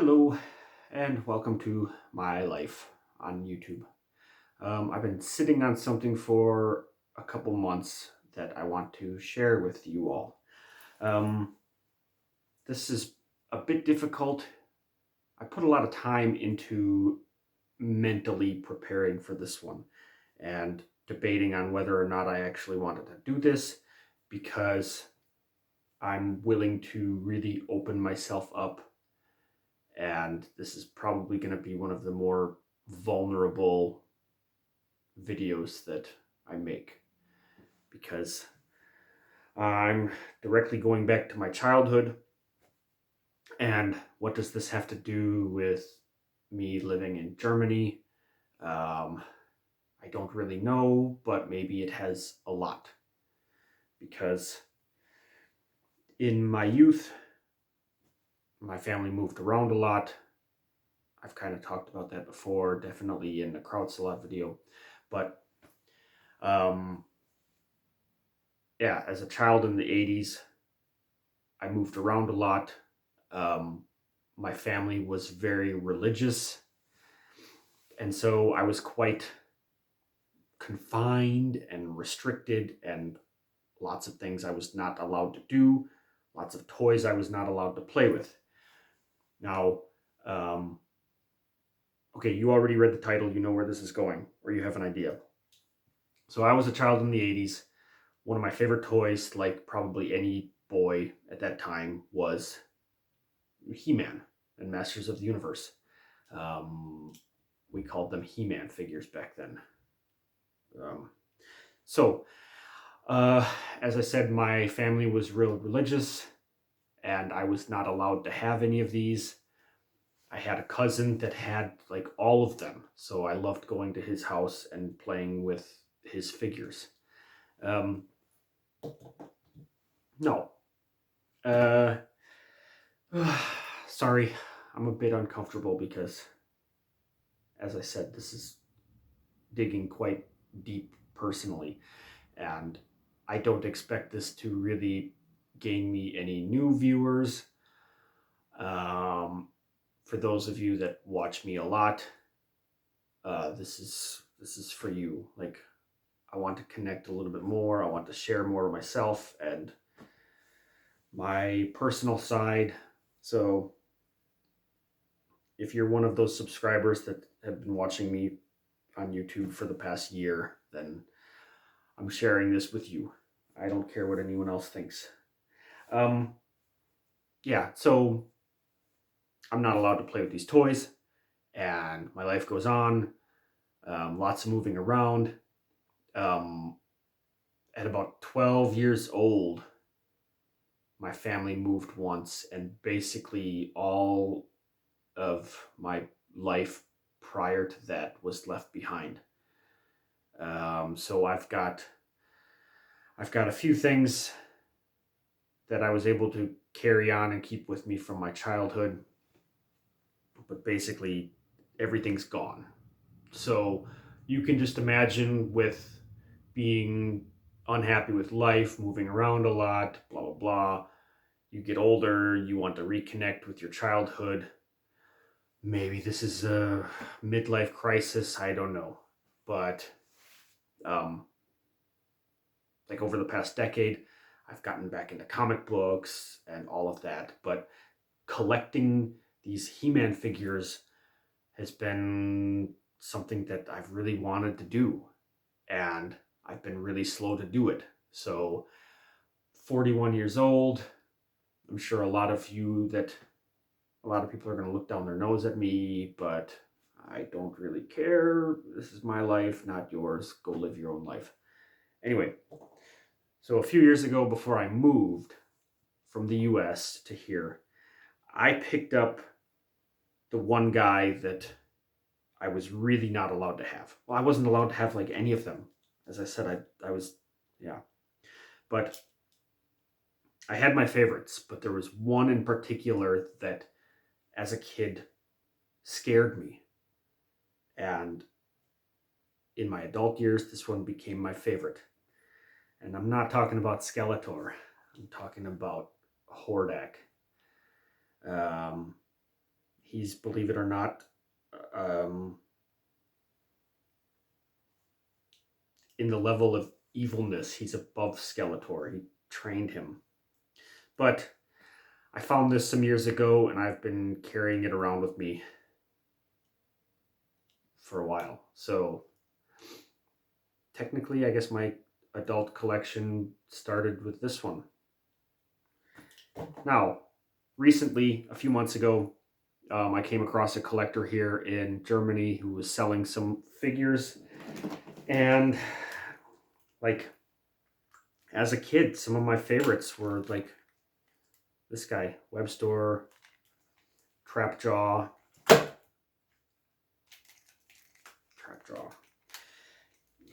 Hello, and welcome to my life on YouTube. I've been sitting on something for a couple months that I want to share with you all. Um, this is a bit difficult. I put a lot of time into mentally preparing for this one and debating on whether or not I actually wanted to do this because I'm willing to really open myself up, and this is probably going to be one of the more vulnerable videos that I make because I'm directly going back to my childhood. And what does this have to do with me living in Germany? Um, I don't really know, but maybe it has a lot because in my youth, my family moved around a lot. I've kind of talked about that before, definitely in the Krautsalat video. But um, yeah, as a child in the 80s, I moved around a lot. Um, my family was very religious, and so I was quite confined and restricted, and lots of things I was not allowed to do, lots of toys I was not allowed to play with. Now, um, okay, you already read the title, you know where this is going, or you have an idea. So I was a child in the 80s. One of my favorite toys, like probably any boy at that time, was He-Man and Masters of the Universe. Um, we called them He-Man figures back then. Um, so, uh, as I said, my family was real religious, and I was not allowed to have any of these. I had a cousin that had like all of them, so I loved going to his house and playing with his figures. Um, no. Uh, sorry, I'm a bit uncomfortable because, as I said, this is digging quite deep personally, and I don't expect this to really gain me any new viewers. Um, for those of you that watch me a lot, this is for you. Like, I want to connect a little bit more. I want to share more of myself and my personal side. So if you're one of those subscribers that have been watching me on YouTube for the past year, then I'm sharing this with you. I don't care what anyone else thinks. Um, yeah, so I'm not allowed to play with these toys, and my life goes on. Lots of moving around. Um, at about 12 years old, my family moved once, and basically all of my life prior to that was left behind. So I've got a few things that I was able to carry on and keep with me from my childhood, but basically everything's gone. So you can just imagine with being unhappy with life, moving around a lot, blah, blah, blah. You get older, you want to reconnect with your childhood. Maybe this is a midlife crisis, I don't know. But um, like over the past decade, I've gotten back into comic books and all of that. But collecting these He-Man figures has been something that I've really wanted to do, and I've been really slow to do it. So 41 years old, I'm sure a lot of people are going to look down their nose at me, but I don't really care. This is my life, not yours. Go live your own life. Anyway, so a few years ago, before I moved from the US to here, I picked up the one guy that I was really not allowed to have. Well, I wasn't allowed to have like any of them. As I said, I was, yeah. But I had my favorites, but there was one in particular that as a kid scared me. And in my adult years, this one became my favorite. And I'm not talking about Skeletor. I'm talking about Hordak. Um, He's, believe it or not, in the level of evilness, he's above Skeletor. He trained him. But I found this some years ago, and I've been carrying it around with me for a while. So technically, I guess my adult collection started with this one. Now, recently, a few months ago, I came across a collector here in Germany who was selling some figures. And like, as a kid, some of my favorites were like this guy, Webstore, Trapjaw.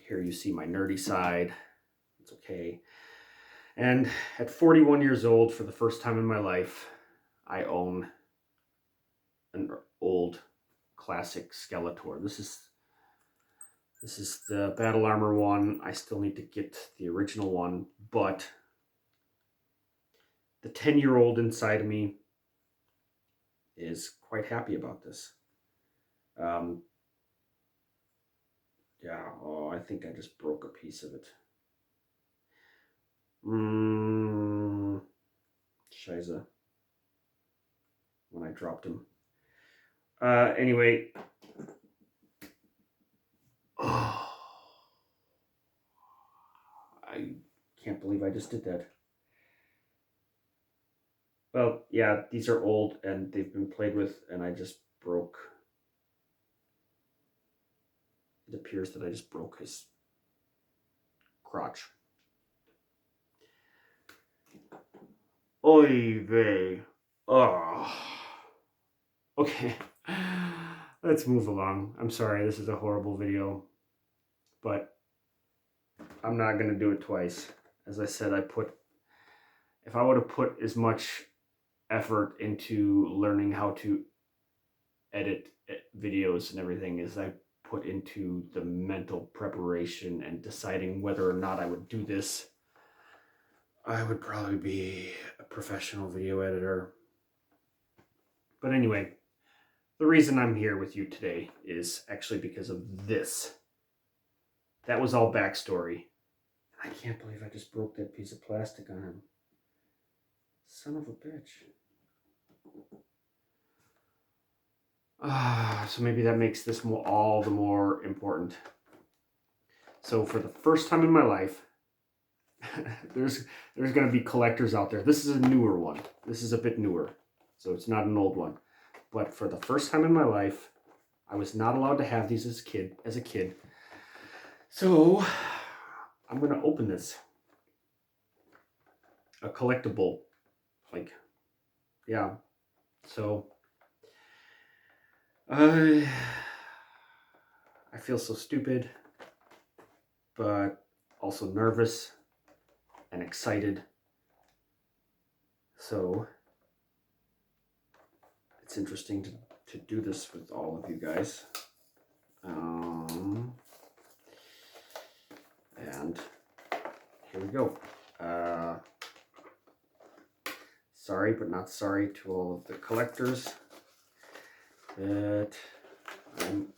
Here you see my nerdy side. It's okay. And at 41 years old, for the first time in my life, I own an old classic Skeletor. This is the Battle Armor one. I still need to get the original one, but the 10-year-old inside of me is quite happy about this. Yeah, oh, I think I just broke a piece of it. Scheiße. When I dropped him. Anyway. Oh, I can't believe I just did that. Well, yeah, these are old and they've been played with, and I just broke. It appears that I just broke his crotch. Oy vey. Oh. Okay. Let's move along. I'm sorry, this is a horrible video, but I'm not going to do it twice. As I said, if I would have put as much effort into learning how to edit videos and everything as I put into the mental preparation and deciding whether or not I would do this, I would probably be a professional video editor. But anyway, the reason I'm here with you today is actually because of this. That was all backstory. I can't believe I just broke that piece of plastic on him. Son of a bitch. So maybe that makes this all the more important. So for the first time in my life, there's going to be collectors out there. This is a newer one. This is a bit newer. So it's not an old one. But for the first time in my life, I was not allowed to have these as a kid. So I'm going to open this. A collectible. Like, yeah. So I feel so stupid, but also nervous and excited. So it's interesting to do this with all of you guys. And here we go. Sorry, but not sorry to all of the collectors that I'm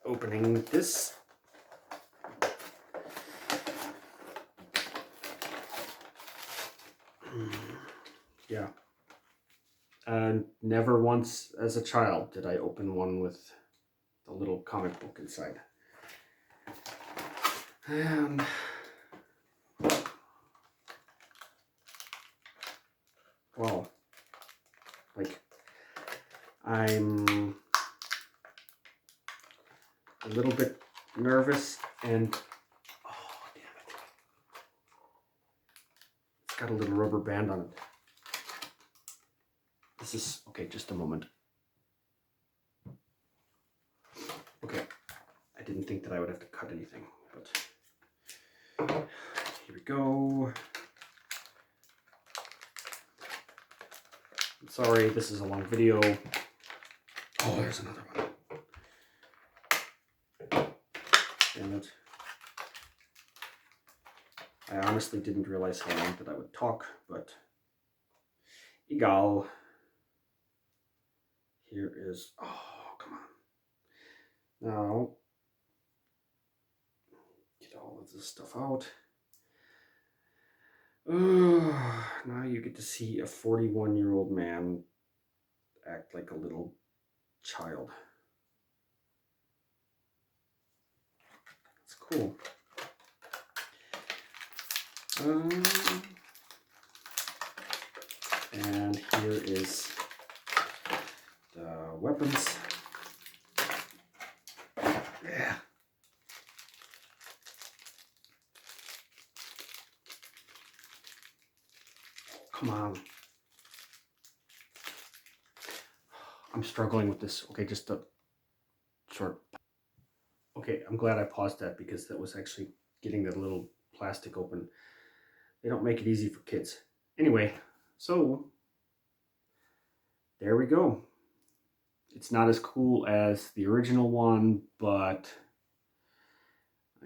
opening this. Yeah. Never once as a child did I open one with a little comic book inside. And well, like, I'm a little bit nervous and oh, damn it. It's got a little rubber band on it. This is, okay, just a moment. Okay, I didn't think that I would have to cut anything, but here we go. I'm sorry, this is a long video. Oh, there's another one. Damn it. I honestly didn't realize how long that I would talk, but egal. here is, oh, come on. Now, get all of this stuff out. Now you get to see a 41-year-old man act like a little child. It's cool. And here is the weapons. Yeah. Come on. I'm struggling with this. Okay, just a short. Okay, I'm glad I paused that because that was actually getting that little plastic open. They don't make it easy for kids. Anyway, so there we go. It's not as cool as the original one, but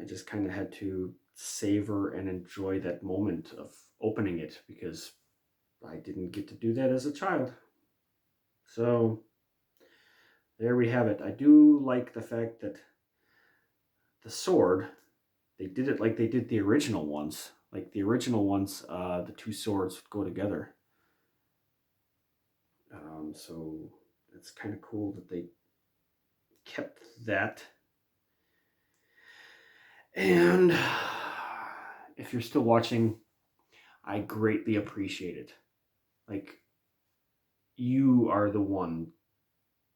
I just kind of had to savor and enjoy that moment of opening it because I didn't get to do that as a child. So there we have it. I do like the fact that the sword, they did it like they did the original ones. Like the original ones, the two swords would go together. So it's kind of cool that they kept that. And if you're still watching, I greatly appreciate it. Like, you are the one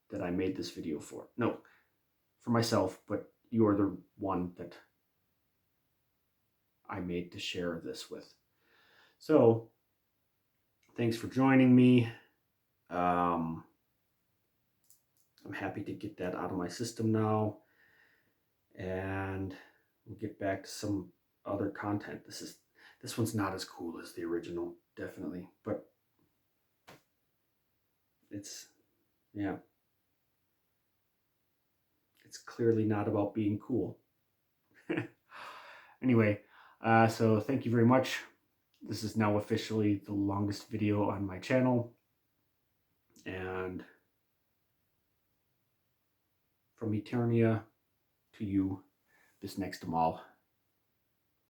that I made this video for. No, for myself, but you are the one that I made to share this with. So, thanks for joining me. I'm happy to get that out of my system now. And we'll get back to some other content. This one's not as cool as the original, definitely, but it's, yeah, it's clearly not about being cool. Anyway, so thank you very much. This is now officially the longest video on my channel, and from Eternia to you, bis nächste Mal.